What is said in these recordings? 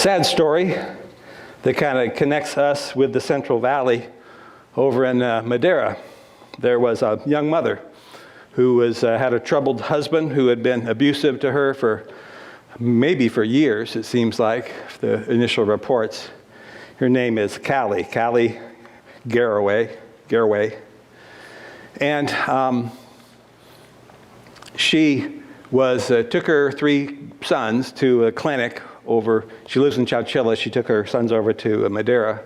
Sad story that kind of connects us with the Central Valley over in Madeira. There was a young mother who had a troubled husband who had been abusive to her for years, it seems like, the initial reports. Her name is Callie Garraway. And she took her 3 sons to a clinic she lives in Chowchilla. She took her sons over to Madeira,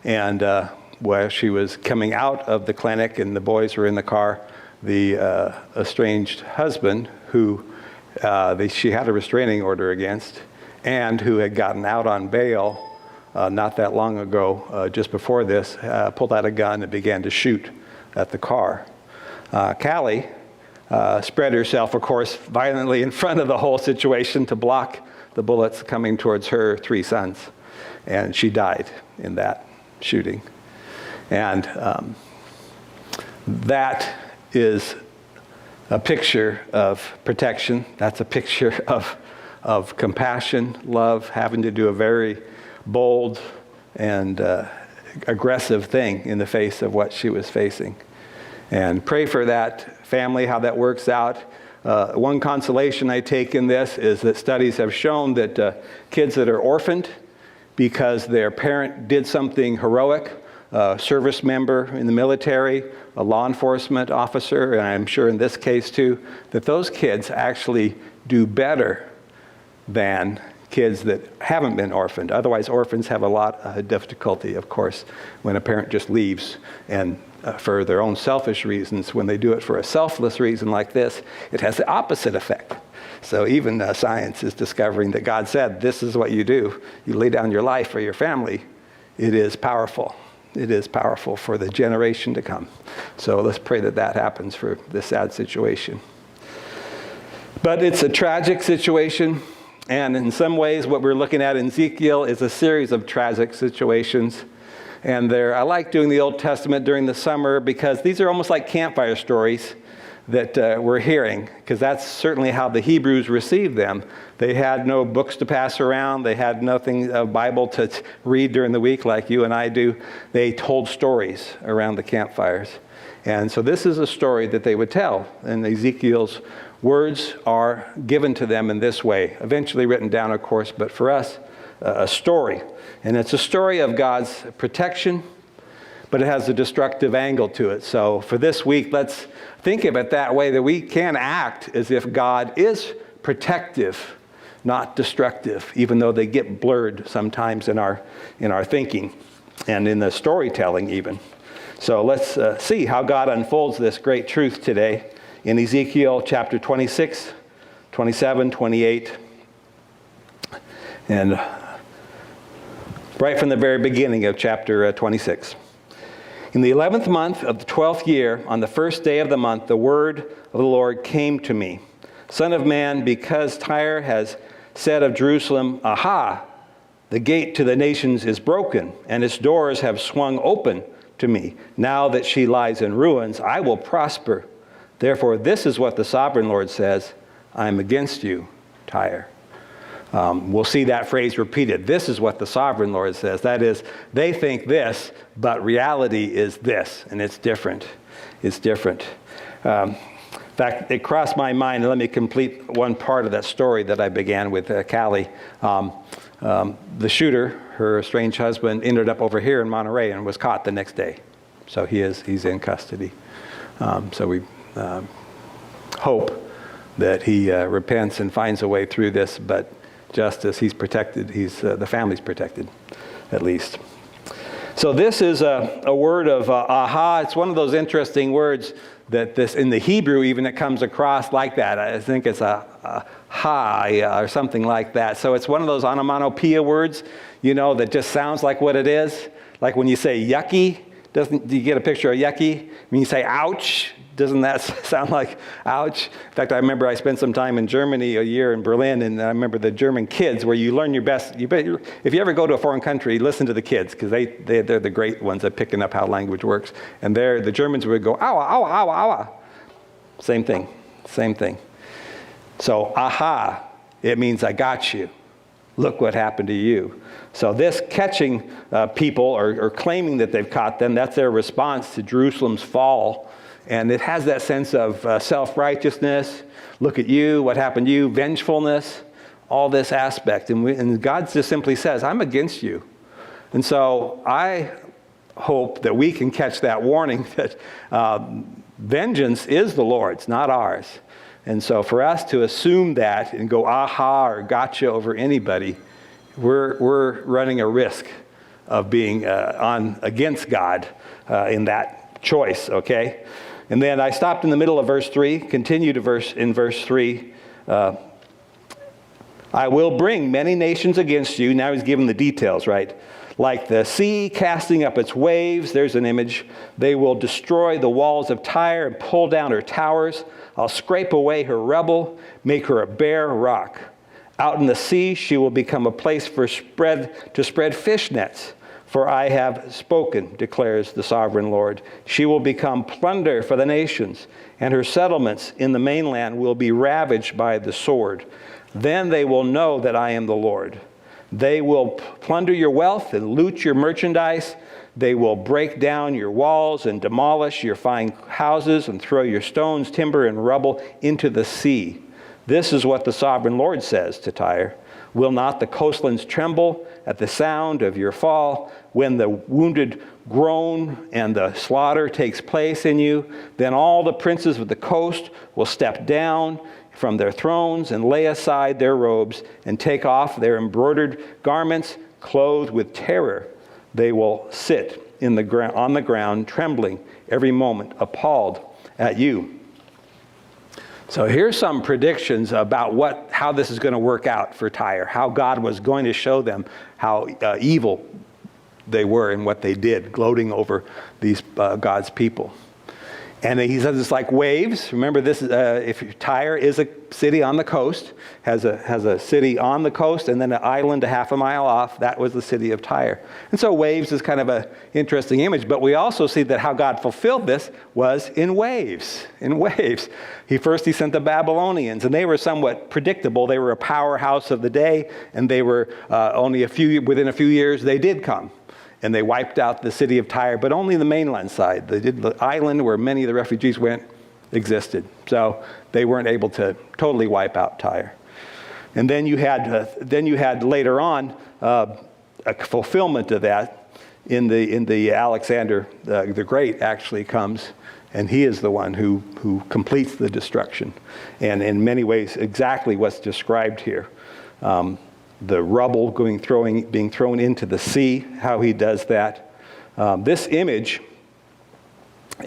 and where she was coming out of the clinic and the boys were in the car, the estranged husband who she had a restraining order against and who had gotten out on bail not that long ago, just before this, pulled out a gun and began to shoot at the car. Callie spread herself, of course, violently in front of the whole situation to block the bullets coming towards her 3 sons. And she died in that shooting. And that is a picture of protection. That's a picture of compassion, love, having to do a very bold and aggressive thing in the face of what she was facing. And pray for that family, how that works out. One consolation I take in this is that studies have shown that kids that are orphaned because their parent did something heroic, a service member in the military, a law enforcement officer, and I'm sure in this case too, that those kids actually do better than kids that haven't been orphaned. Otherwise, orphans have a lot of difficulty, of course, when a parent just leaves and for their own selfish reasons. When they do it for a selfless reason like this, it has the opposite effect. So even science is discovering that God said, this is what you do. You lay down your life for your family. It is powerful. It is powerful for the generation to come. So let's pray that that happens for this sad situation. But it's a tragic situation. And in some ways, what we're looking at in Ezekiel is a series of tragic situations. And I like doing the Old Testament during the summer because these are almost like campfire stories that we're hearing, because that's certainly how the Hebrews received them. They had no books to pass around. They had nothing, a Bible to read during the week like you and I do. They told stories around the campfires. And so this is a story that they would tell. And Ezekiel's words are given to them in this way, eventually written down, of course, but for us, a story. And it's a story of God's protection, but it has a destructive angle to it. So for this week, let's think of it that way, that we can act as if God is protective, not destructive, even though they get blurred sometimes in our thinking and in the storytelling even. So let's see how God unfolds this great truth today in Ezekiel chapter 26, 27, 28, and right from the very beginning of chapter 26. In the 11th month of the 12th year, on the first day of the month, the word of the Lord came to me. Son of man, because Tyre has said of Jerusalem, Aha, the gate to the nations is broken, and its doors have swung open to me. Now that she lies in ruins, I will prosper. Therefore, this is what the sovereign Lord says, I am against you, Tyre. We'll see that phrase repeated. This is what the sovereign Lord says. That is, they think this, but reality is this, and it's different. It's different. In fact, it crossed my mind, and let me complete one part of that story that I began with Callie. The shooter, her estranged husband, ended up over here in Monterey and was caught the next day. So he's in custody. So we hope that he repents and finds a way through this, but just as he's protected, the family's protected, at least. So this is a word of aha. It's one of those interesting words that in the Hebrew even, it comes across like that. I think it's a ha or something like that. So it's one of those onomatopoeia words, that just sounds like what it is. Like when you say yucky, do you get a picture of yucky? When you say ouch, doesn't that sound like ouch? In fact, I remember I spent some time in Germany, a year in Berlin, and I remember the German kids where you learn your best. If you ever go to a foreign country, listen to the kids, because they're the great ones at picking up how language works. And the Germans would go, awa, awa, awa, awa. Same thing. So, aha, it means I got you. Look what happened to you. So this catching people or claiming that they've caught them, that's their response to Jerusalem's fall. And it has that sense of self-righteousness. Look at you, what happened to you, vengefulness, all this aspect. And God just simply says, I'm against you. And so I hope that we can catch that warning that vengeance is the Lord's, not ours. And so for us to assume that and go aha or gotcha over anybody, we're running a risk of being against God in that choice, okay? And then I stopped in the middle of verse 3, continued in verse 3. I will bring many nations against you. Now he's giving the details, right? Like the sea casting up its waves, there's an image. They will destroy the walls of Tyre and pull down her towers. I'll scrape away her rubble, make her a bare rock. Out in the sea, she will become a place to spread fish nets. For I have spoken, declares the sovereign Lord. She will become plunder for the nations, and her settlements in the mainland will be ravaged by the sword. Then they will know that I am the Lord. They will plunder your wealth and loot your merchandise. They will break down your walls and demolish your fine houses and throw your stones, timber, and rubble into the sea. This is what the sovereign Lord says to Tyre. Will not the coastlands tremble at the sound of your fall? When the wounded groan and the slaughter takes place in you, then all the princes of the coast will step down from their thrones and lay aside their robes and take off their embroidered garments, clothed with terror. They will sit on the ground, trembling every moment, appalled at you. So here's some predictions about how this is going to work out for Tyre, how God was going to show them how evil they were and what they did, gloating over these God's people. And he says it's like waves. Remember, this if Tyre is a city on the coast, has a city on the coast, and then an island a half a mile off. That was the city of Tyre. And so waves is kind of an interesting image. But we also see that how God fulfilled this was in waves. In waves. He sent the Babylonians, and they were somewhat predictable. They were a powerhouse of the day, and they were within a few years they did come. And they wiped out the city of Tyre, but only the mainland side. The island where many of the refugees went existed. So they weren't able to totally wipe out Tyre. And then you had later on a fulfillment of that in the Alexander the Great actually comes, and he is the one who completes the destruction. And in many ways, exactly what's described here. The rubble being thrown into the sea, how he does that. This image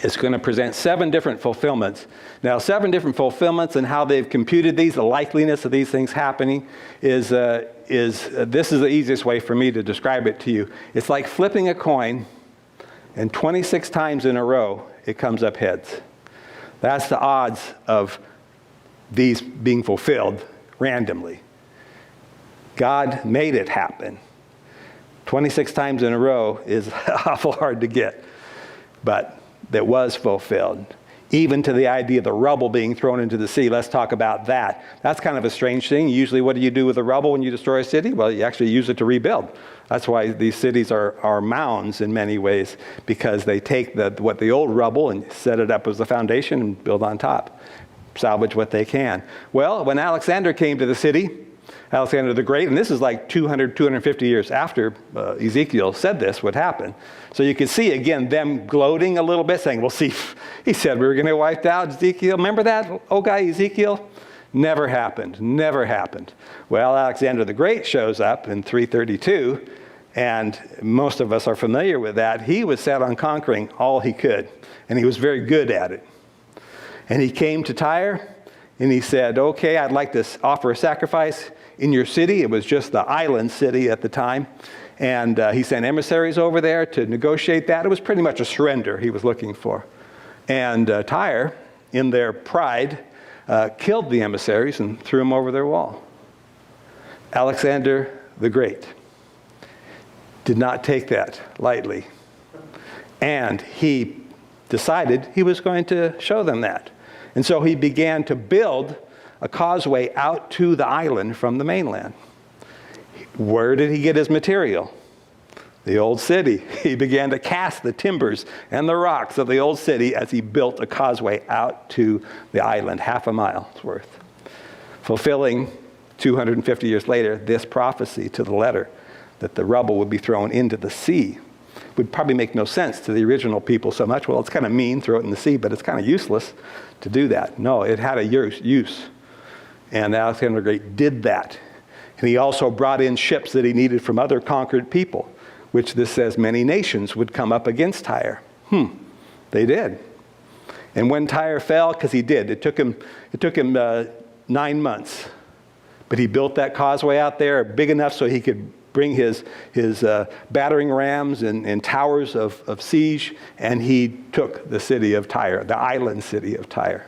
is going to present 7 different fulfillments. Now, 7 different fulfillments and how they've computed these, the likeliness of these things happening is this is the easiest way for me to describe it to you. It's like flipping a coin, and 26 times in a row, it comes up heads. That's the odds of these being fulfilled randomly. God made it happen. 26 times in a row is awful hard to get, but that was fulfilled. Even to the idea of the rubble being thrown into the sea. Let's talk about that. That's kind of a strange thing. Usually what do you do with the rubble when you destroy a city? Well, you actually use it to rebuild. That's why these cities are mounds in many ways, because they take the old rubble and set it up as the foundation and build on top. Salvage what they can. Well, when Alexander came to the city, Alexander the Great, and this is like 250 years after Ezekiel said this would happen. So you can see, again, them gloating a little bit, saying, well, see, he said we were going to wipe out Ezekiel. Remember that old guy Ezekiel? Never happened. Never happened. Well, Alexander the Great shows up in 332, and most of us are familiar with that. He was set on conquering all he could, and he was very good at it. And he came to Tyre, and he said, okay, I'd like to offer a sacrifice in your city. It was just the island city at the time. And he sent emissaries over there to negotiate that. It was pretty much a surrender he was looking for. And Tyre, in their pride, killed the emissaries and threw them over their wall. Alexander the Great did not take that lightly. And he decided he was going to show them that. And so he began to build a causeway out to the island from the mainland. Where did he get his material? The old city. He began to cast the timbers and the rocks of the old city as he built a causeway out to the island, half a mile's worth, fulfilling 250 years later this prophecy to the letter that the rubble would be thrown into the sea. Would probably make no sense to the original people so much. Well, it's kind of mean, throw it in the sea, but it's kind of useless to do that. No, it had a use. And Alexander the Great did that. And he also brought in ships that he needed from other conquered people, which this says many nations would come up against Tyre. They did. And when Tyre fell, because he did, it took him 9 months. But he built that causeway out there big enough so he could bring his battering rams and towers of siege, and he took the city of Tyre, the island city of Tyre.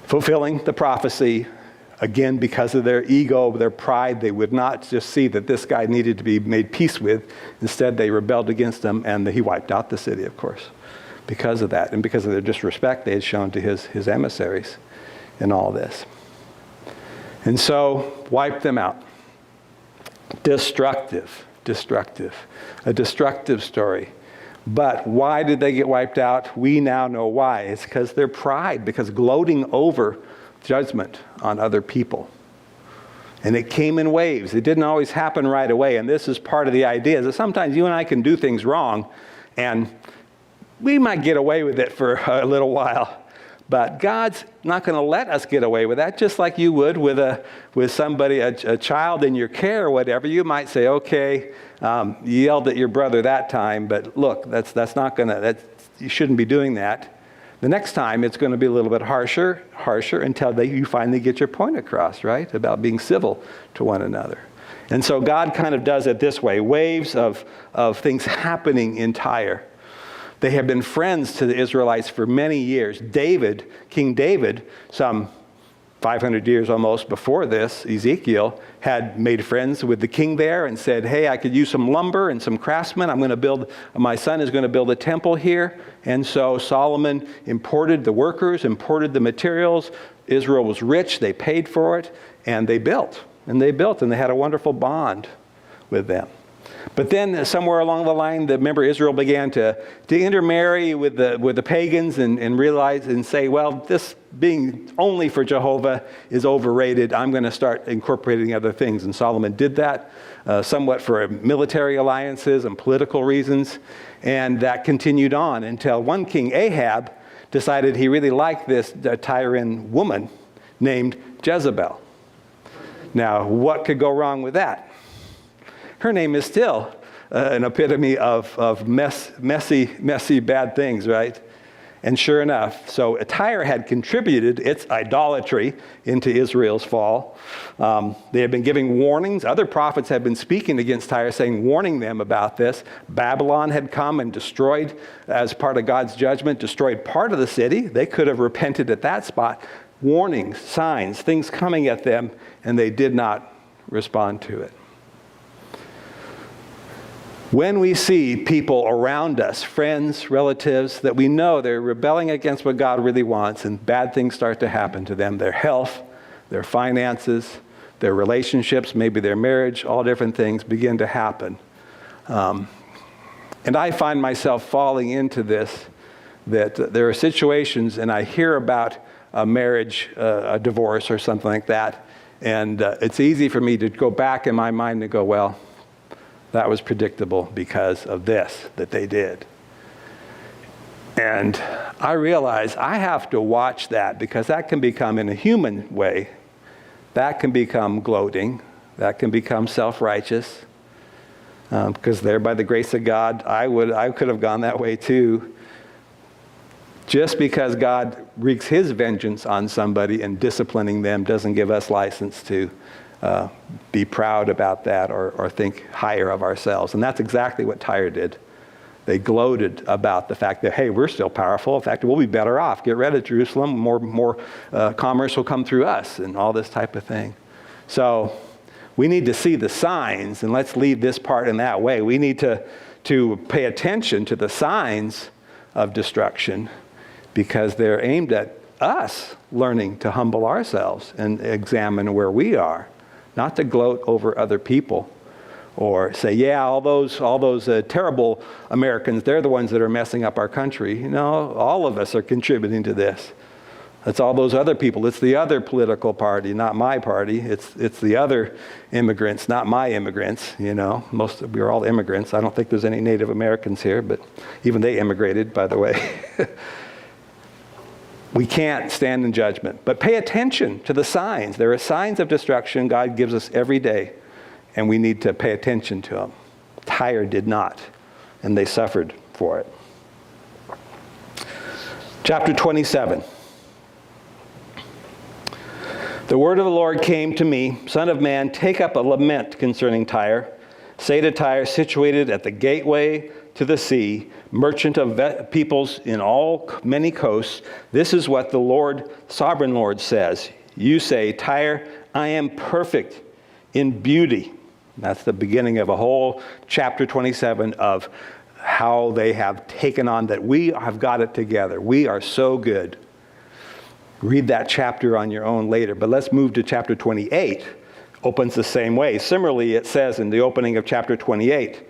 Fulfilling the prophecy, again, because of their ego, their pride, they would not just see that this guy needed to be made peace with. Instead, they rebelled against him, and he wiped out the city, of course, because of that, and because of their disrespect they had shown to his emissaries in all this. And so, wiped them out. Destructive, a destructive story. But why did they get wiped out? We now know why. It's because their pride, because gloating over judgment on other people. And it came in waves. It didn't always happen right away. And this is part of the idea, is that sometimes you and I can do things wrong, and we might get away with it for a little while. But God's not going to let us get away with that, just like you would with somebody, a child in your care or whatever. You might say, okay, you yelled at your brother that time, but look, that's not going to, you shouldn't be doing that. The next time, it's going to be a little bit harsher until you finally get your point across, right? About being civil to one another. And so God kind of does it this way, waves of things happening in Tyre. They have been friends to the Israelites for many years. King David, some 500 years almost before this, Ezekiel, had made friends with the king there and said, hey, I could use some lumber and some craftsmen. My son is going to build a temple here. And so Solomon imported the workers, imported the materials. Israel was rich. They paid for it. And they built. And they had a wonderful bond with them. But then somewhere along the line, remember Israel began to intermarry with the pagans and realize and say, well, this being only for Jehovah is overrated. I'm going to start incorporating other things. And Solomon did that somewhat for military alliances and political reasons. And that continued on until one king, Ahab, decided he really liked this Tyrian woman named Jezebel. Now, what could go wrong with that? Her name is still an epitome of messy, bad things, right? And sure enough, so Tyre had contributed its idolatry into Israel's fall. They had been giving warnings. Other prophets had been speaking against Tyre, warning them about this. Babylon had come and destroyed, as part of God's judgment, destroyed part of the city. They could have repented at that spot. Warnings, signs, things coming at them, and they did not respond to it. When we see people around us, friends, relatives, that we know they're rebelling against what God really wants and bad things start to happen to them, their health, their finances, their relationships, maybe their marriage, all different things begin to happen. And I find myself falling into this, that there are situations, and I hear about a marriage, a divorce or something like that, and it's easy for me to go back in my mind and go, well, that was predictable because of this that they did. And I realize I have to watch that, because that can become, in a human way, that can become gloating, that can become self-righteous, because there, by the grace of God, I could have gone that way too. Just because God wreaks his vengeance on somebody and disciplining them doesn't give us license to be proud about that or think higher of ourselves. And that's exactly what Tyre did. They gloated about the fact that, hey, we're still powerful. In fact, we'll be better off. Get rid of Jerusalem. More commerce will come through us and all this type of thing. So we need to see the signs, and let's leave this part in that way. We need to pay attention to the signs of destruction, because they're aimed at us learning to humble ourselves and examine where we are, not to gloat over other people or say, yeah, all those terrible Americans, they're the ones that are messing up our country. No, all of us are contributing to this. It's all those other people. It's the other political party, not my party. It's the other immigrants, not my immigrants. We're all immigrants. I don't think there's any Native Americans here, but even they immigrated, by the way. We can't stand in judgment, but pay attention to the signs. There are signs of destruction God gives us every day, and we need to pay attention to them. Tyre did not, and they suffered for it. Chapter 27. The word of the Lord came to me, Son of man, take up a lament concerning Tyre. Say to Tyre, situated at the gateway to the sea, merchant of peoples in all many coasts, this is what the Lord, sovereign Lord, says. You say, Tyre, I am perfect in beauty. That's the beginning of a whole chapter 27 of how they have taken on that we have got it together. We are so good. Read that chapter on your own later. But let's move to chapter 28. Opens the same way. Similarly, it says in the opening of chapter 28,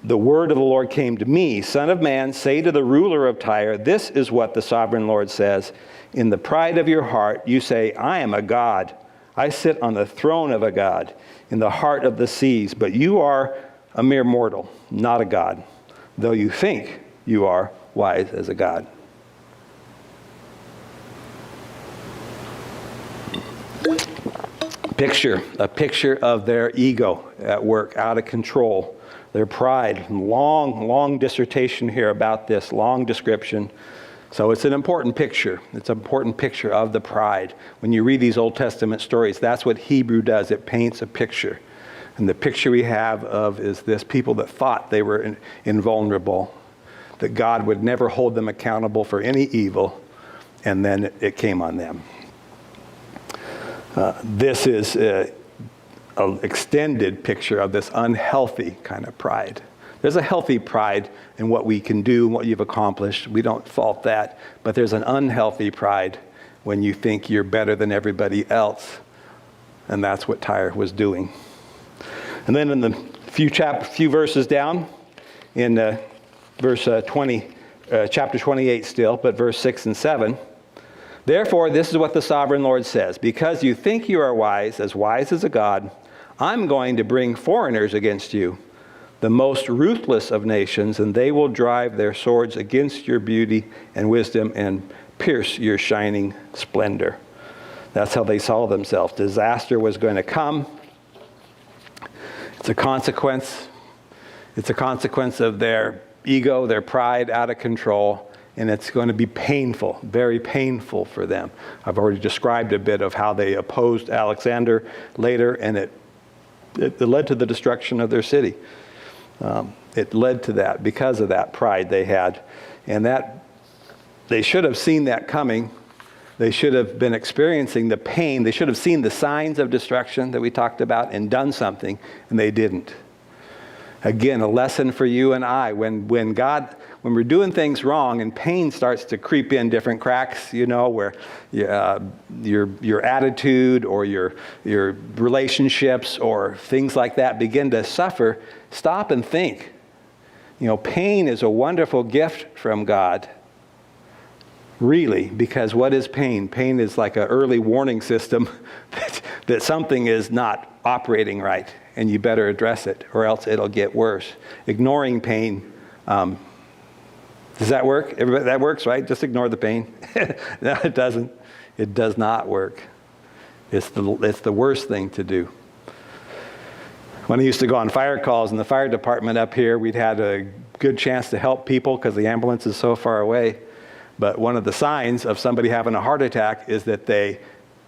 the word of the Lord came to me, Son of man, say to the ruler of Tyre, this is what the sovereign Lord says. In the pride of your heart, you say, I am a god. I sit on the throne of a god in the heart of the seas. But you are a mere mortal, not a god, though you think you are wise as a god. A picture of their ego at work, out of control, their pride. Long dissertation here about this, long description. So it's an important picture. It's an important picture of the pride. When you read these Old Testament stories, that's what Hebrew does. It paints a picture. And the picture we have of is this people that thought they were invulnerable, that God would never hold them accountable for any evil, and then it came on them. This is an extended picture of this unhealthy kind of pride. There's a healthy pride in what we can do and what you've accomplished. We don't fault that. But there's an unhealthy pride when you think you're better than everybody else. And that's what Tyre was doing. And then in the few verses down, in chapter 28 still, but verse 6 and 7, therefore, this is what the sovereign Lord says. Because you think you are wise as a god, I'm going to bring foreigners against you, the most ruthless of nations, and they will drive their swords against your beauty and wisdom and pierce your shining splendor. That's how they saw themselves. Disaster was going to come. It's a consequence. It's a consequence of their ego, their pride out of control. And it's going to be painful, very painful for them. I've already described a bit of how they opposed Alexander later, and it led to the destruction of their city. It led to that because of that pride they had. And that they should have seen that coming. They should have been experiencing the pain. They should have seen the signs of destruction that we talked about and done something, and they didn't. Again, a lesson for you and I. When we're doing things wrong and pain starts to creep in different cracks, where your attitude or your relationships or things like that begin to suffer, stop and think. Pain is a wonderful gift from God. Really, because what is pain? Pain is like an early warning system that something is not operating right, and you better address it, or else it'll get worse. Ignoring pain, does that work? That works, right? Just ignore the pain. No, it doesn't. It does not work. It's the worst thing to do. When I used to go on fire calls in the fire department up here, we'd had a good chance to help people because the ambulance is so far away. But one of the signs of somebody having a heart attack is that they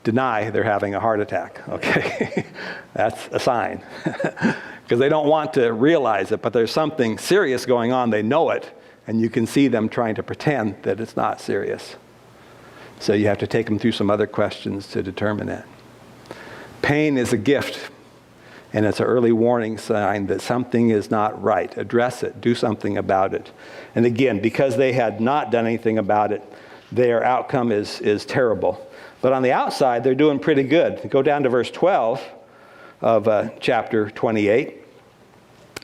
deny they're having a heart attack, okay? That's a sign. Because they don't want to realize it, but there's something serious going on. They know it, and you can see them trying to pretend that it's not serious. So you have to take them through some other questions to determine it. Pain is a gift, and it's an early warning sign that something is not right. Address it. Do something about it. And again, because they had not done anything about it, their outcome is terrible. But on the outside, they're doing pretty good. Go down to verse 12. chapter 28.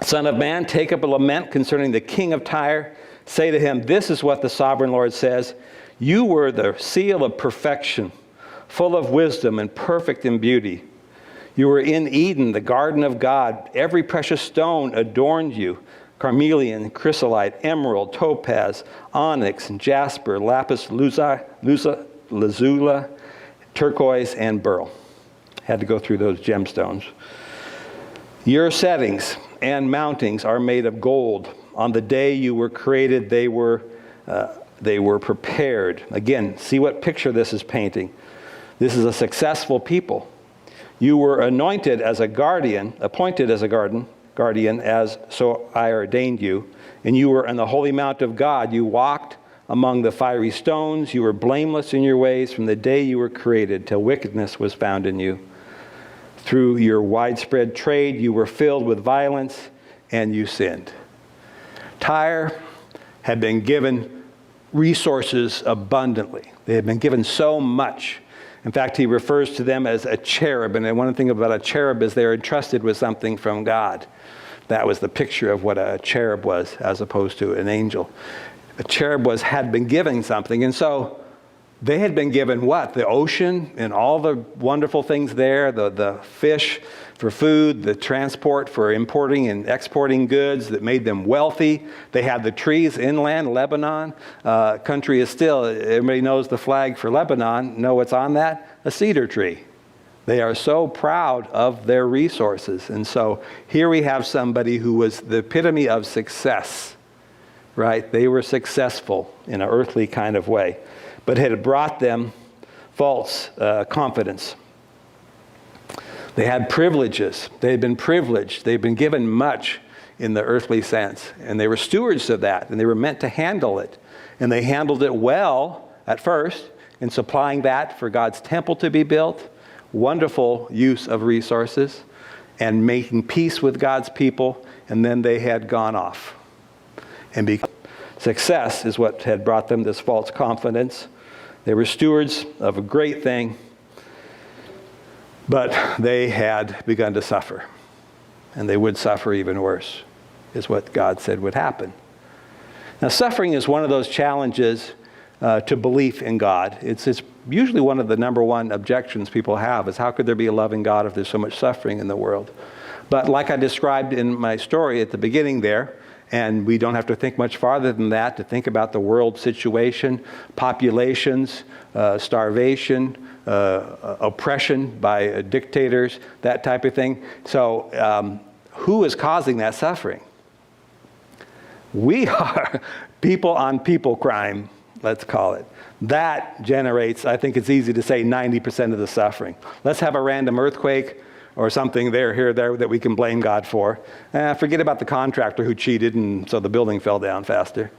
Son of man, take up a lament concerning the king of Tyre. Say to him, this is what the sovereign Lord says. You were the seal of perfection, full of wisdom and perfect in beauty. You were in Eden, the garden of God. Every precious stone adorned you. Carnelian, chrysolite, emerald, topaz, onyx, jasper, lapis lazuli, turquoise, and beryl. Had to go through those gemstones. Your settings and mountings are made of gold. On the day you were created, they were prepared. Again, see what picture this is painting. This is a successful people. You were anointed as a guardian, appointed as a guardian, as so I ordained you. And you were on the holy mount of God. You walked among the fiery stones. You were blameless in your ways from the day you were created till wickedness was found in you. Through your widespread trade, you were filled with violence, and you sinned. Tyre had been given resources abundantly. They had been given so much. In fact, he refers to them as a cherub. And one thing about a cherub is they're entrusted with something from God. That was the picture of what a cherub was, as opposed to an angel. A cherub had been given something. And so they had been given what? The ocean and all the wonderful things there, the fish for food, the transport for importing and exporting goods that made them wealthy. They had the trees inland, Lebanon. Country is still, everybody knows the flag for Lebanon. Know what's on that? A cedar tree. They are so proud of their resources. And so here we have somebody who was the epitome of success, right? They were successful in an earthly kind of way, but had brought them false confidence. They had privileges. They had been privileged. They'd been given much in the earthly sense, and they were stewards of that, and they were meant to handle it. And they handled it well at first in supplying that for God's temple to be built, wonderful use of resources, and making peace with God's people, and then they had gone off. And because success is what had brought them this false confidence. They were stewards of a great thing, but they had begun to suffer. And they would suffer even worse, is what God said would happen. Now, suffering is one of those challenges to belief in God. It's usually one of the number one objections people have is how could there be a loving God if there's so much suffering in the world? But like I described in my story at the beginning there, and we don't have to think much farther than that to think about the world situation, populations, starvation, oppression by dictators, that type of thing. So who is causing that suffering? We are. People on people crime, let's call it. That generates, I think it's easy to say, 90% of the suffering. Let's have a random earthquake or something here, there that we can blame God for. Forget about the contractor who cheated and so the building fell down faster.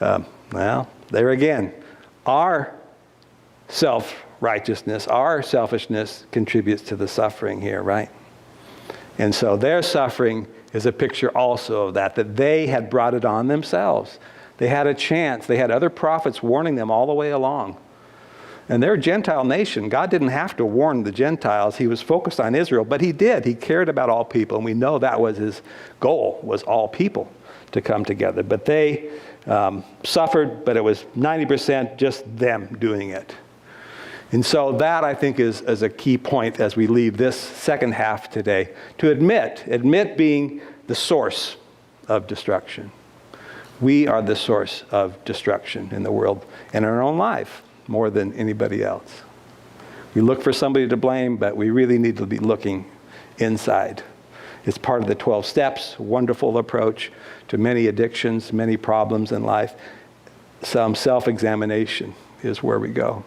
Well, there again, our self-righteousness, our selfishness contributes to the suffering here, right? And so their suffering is a picture also of that they had brought it on themselves. They had a chance. They had other prophets warning them all the way along. And they're a Gentile nation. God didn't have to warn the Gentiles. He was focused on Israel, but he did. He cared about all people, and we know that was his goal, was all people to come together. But they suffered, but it was 90% just them doing it. And so that, I think, is a key point as we leave this second half today, to admit being the source of destruction. We are the source of destruction in the world and in our own life more than anybody else. We look for somebody to blame, but we really need to be looking inside. It's part of the 12 steps, wonderful approach to many addictions, many problems in life. Some self-examination is where we go.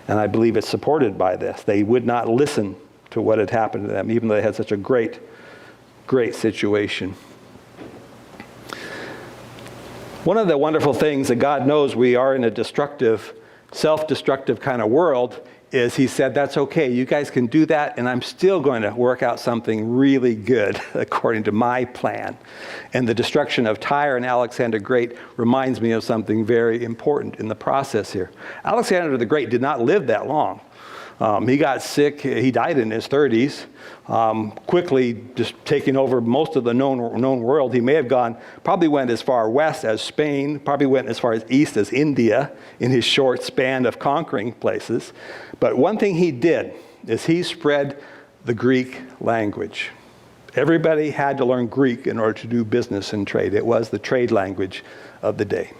And I believe it's supported by this. They would not listen to what had happened to them, even though they had such a great, great situation. One of the wonderful things that God knows we are in a destructive, self-destructive kind of world is he said, that's okay. You guys can do that, and I'm still going to work out something really good according to my plan. And the destruction of Tyre and Alexander Great reminds me of something very important in the process here. Alexander the Great did not live that long. He got sick. He died in his 30s, quickly just taking over most of the known world. He may have probably went as far west as Spain, probably went as far as east as India in his short span of conquering places. But one thing he did is he spread the Greek language. Everybody had to learn Greek in order to do business and trade. It was the trade language of the day.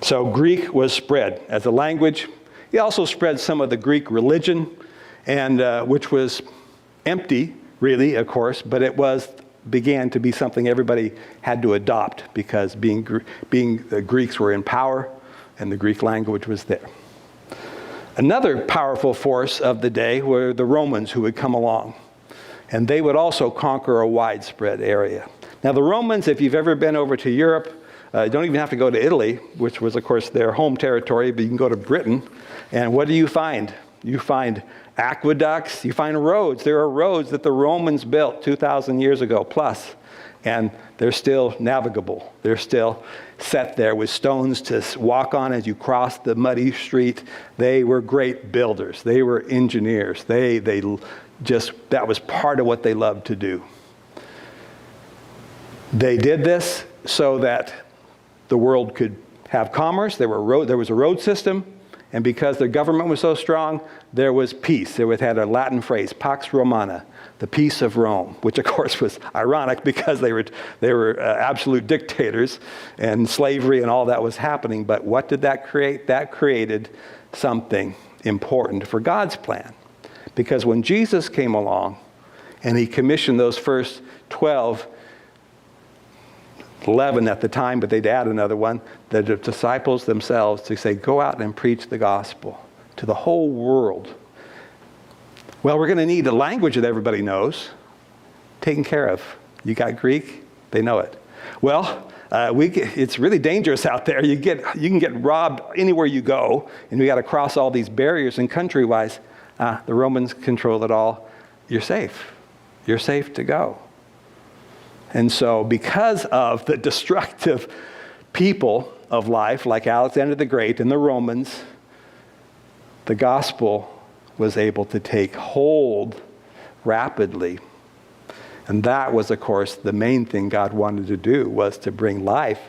So Greek was spread as a language. He also spread some of the Greek religion, and which was empty, really, of course, but it began to be something everybody had to adopt because being the Greeks were in power and the Greek language was there. Another powerful force of the day were the Romans who would come along, and they would also conquer a widespread area. Now the Romans, if you've ever been over to Europe, you don't even have to go to Italy, which was, of course, their home territory, but you can go to Britain. And what do you find? You find aqueducts, you find roads. There are roads that the Romans built 2,000 years ago plus, and they're still navigable. They're still set there with stones to walk on as you cross the muddy street. They were great builders. They were engineers. That was part of what they loved to do. They did this so that the world could have commerce. There was a road system, and because their government was so strong, there was peace. It had a Latin phrase, Pax Romana, the peace of Rome, which of course was ironic because they were absolute dictators, and slavery and all that was happening. But what did that create? That created something important for God's plan. Because when Jesus came along and he commissioned those first 11 at the time, but they'd add another one, the disciples themselves, to say, go out and preach the gospel to the whole world. Well, we're going to need a language that everybody knows, taken care of. You got Greek? They know it. Well, it's really dangerous out there. You can get robbed anywhere you go, and we got to cross all these barriers. And country-wise, the Romans control it all. You're safe. You're safe to go. And so because of the destructive people of life, like Alexander the Great and the Romans, the gospel was able to take hold rapidly. And that was, of course, the main thing God wanted to do, was to bring life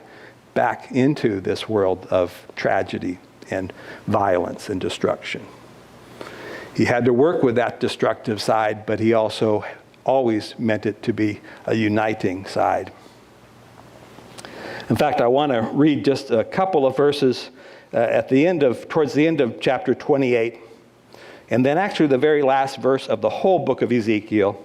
back into this world of tragedy and violence and destruction. He had to work with that destructive side, but he also always meant it to be a uniting side. In fact, I want to read just a couple of verses towards the end of chapter 28, and then actually the very last verse of the whole book of Ezekiel.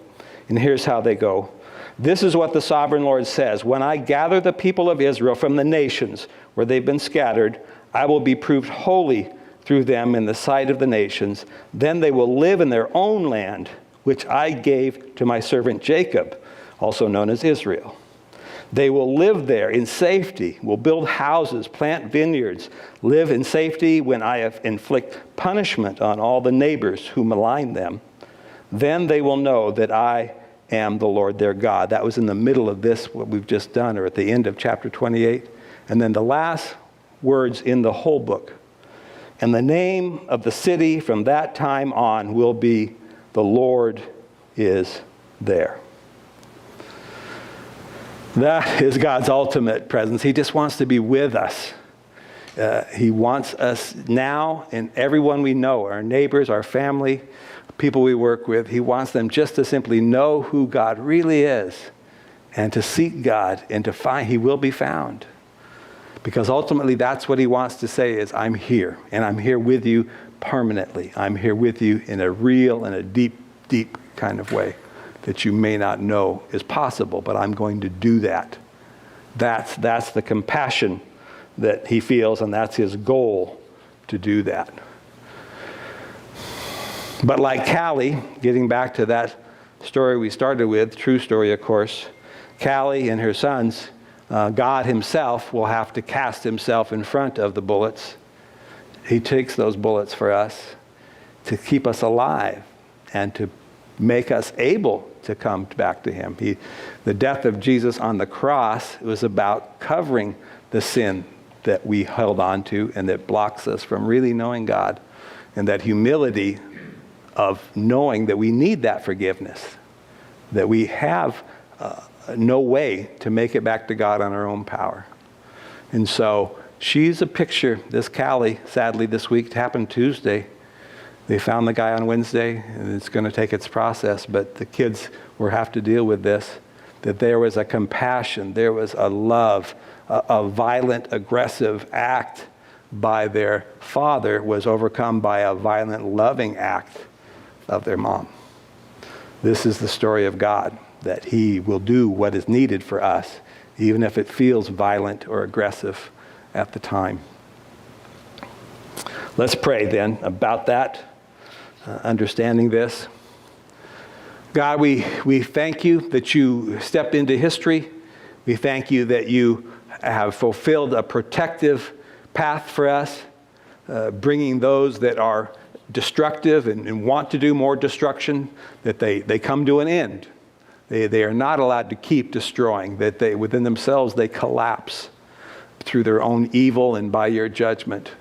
And here's how they go. This is what the sovereign Lord says: when I gather the people of Israel from the nations where they've been scattered, I will be proved holy through them in the sight of the nations. Then they will live in their own land, which I gave to my servant Jacob, also known as Israel. They will live there in safety, will build houses, plant vineyards, live in safety when I inflict punishment on all the neighbors who malign them. Then they will know that I am the Lord their God. That was in the middle of this, what we've just done, or at the end of chapter 28. And then the last words in the whole book. And the name of the city from that time on will be The Lord is There. That is God's ultimate presence. He just wants to be with us. He wants us now, and everyone we know, our neighbors, our family, people we work with. He wants them just to simply know who God really is and to seek God and to find He will be found. Because ultimately that's what He wants to say is, I'm here, and I'm here with you permanently. I'm here with you in a real and a deep, deep kind of way that you may not know is possible, but I'm going to do that. That's the compassion that He feels, and that's His goal, to do that. But like Callie, getting back to that story we started with, true story of course, Callie and her sons, God Himself will have to cast Himself in front of the bullets. He takes those bullets for us to keep us alive and to make us able to come back to Him. The death of Jesus on the cross was about covering the sin that we held on to and that blocks us from really knowing God. And that humility of knowing that we need that forgiveness, that we have no way to make it back to God on our own power. And so she's a picture. This Callie, sadly, this week, it happened Tuesday. They found the guy on Wednesday, and it's going to take its process, but the kids will have to deal with this, that there was a compassion, there was a love, a violent, aggressive act by their father was overcome by a violent, loving act of their mom. This is the story of God, that he will do what is needed for us, even if it feels violent or aggressive at the time. Let's pray then about that, understanding this. God, we thank you that you stepped into history. We thank you that you have fulfilled a protective path for us, bringing those that are destructive and want to do more destruction, that they come to an end. They are not allowed to keep destroying, that they within themselves they collapse through their own evil and by your judgment.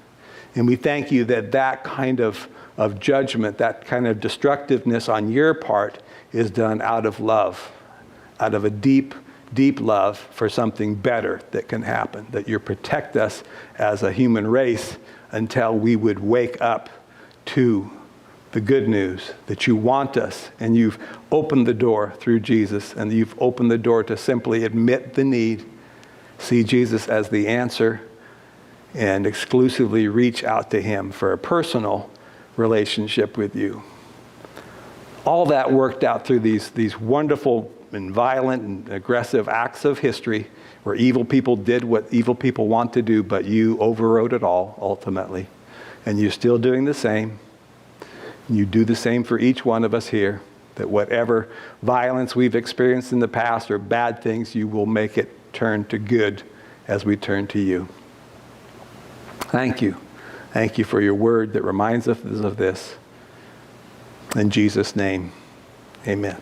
And we thank you that that kind of judgment, that kind of destructiveness on your part is done out of love, out of a deep, deep love for something better that can happen, that you protect us as a human race until we would wake up to the good news that you want us, and you've opened the door through Jesus, and you've opened the door to simply admit the need, see Jesus as the answer, and exclusively reach out to him for a personal relationship with you. All that worked out through these wonderful and violent and aggressive acts of history where evil people did what evil people want to do, but you overrode it all ultimately. And you're still doing the same. You do the same for each one of us here, that whatever violence we've experienced in the past or bad things, you will make it turn to good as we turn to you. Thank you. Thank you for your word that reminds us of this. In Jesus' name, amen.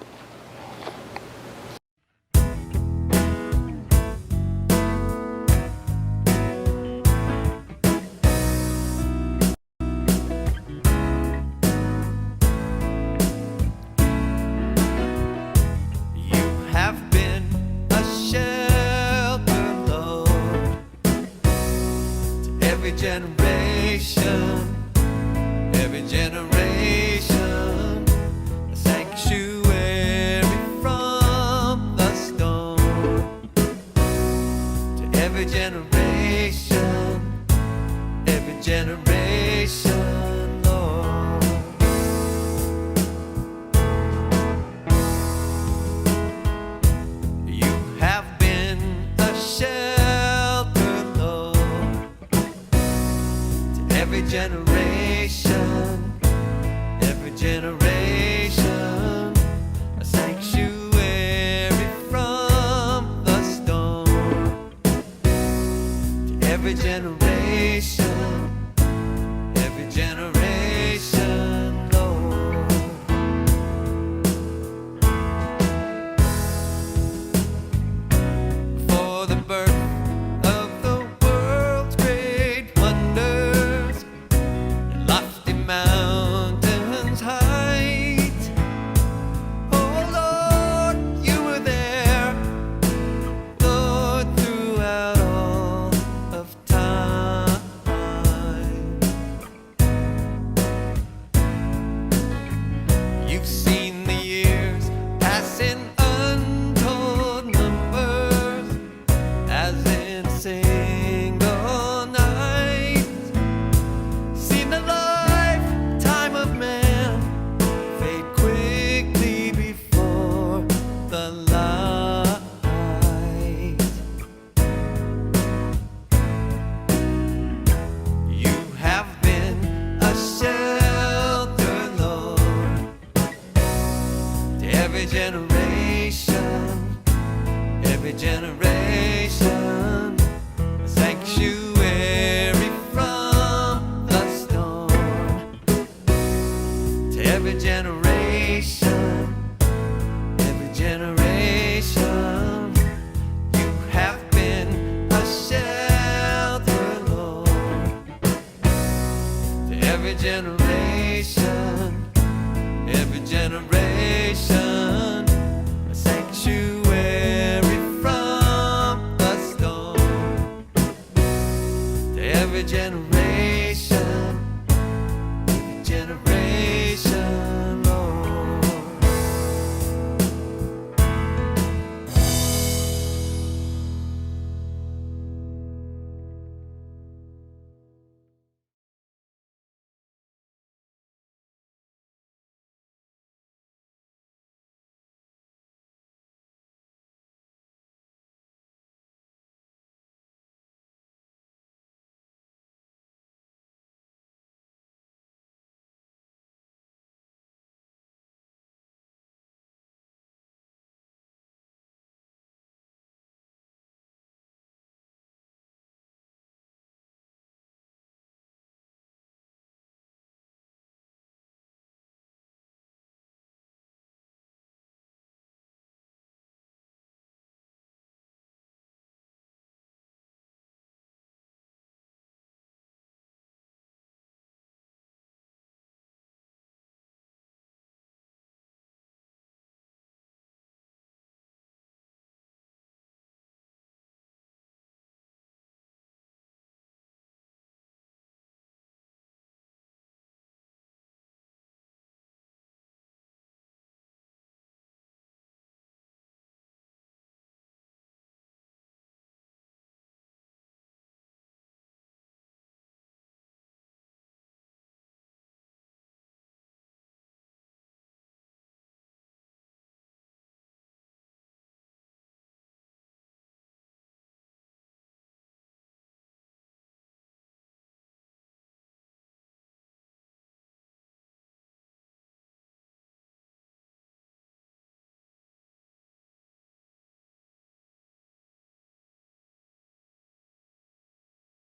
Every generation, a sanctuary from the storm. To every generation, Lord. You have been a shelter, Lord. To every generation, a sanctuary from the storm. To every generation, Lord. For the birth of the world's great wonders, and lofty mountains height. Oh Lord, you were there, Lord, throughout all of time. You've seen the years pass in untold numbers, as in a single night. Seen the lifetime of man fade quickly before the light. You have been a shelter, Lord, to every generation, a sanctuary from the storm. To every generation,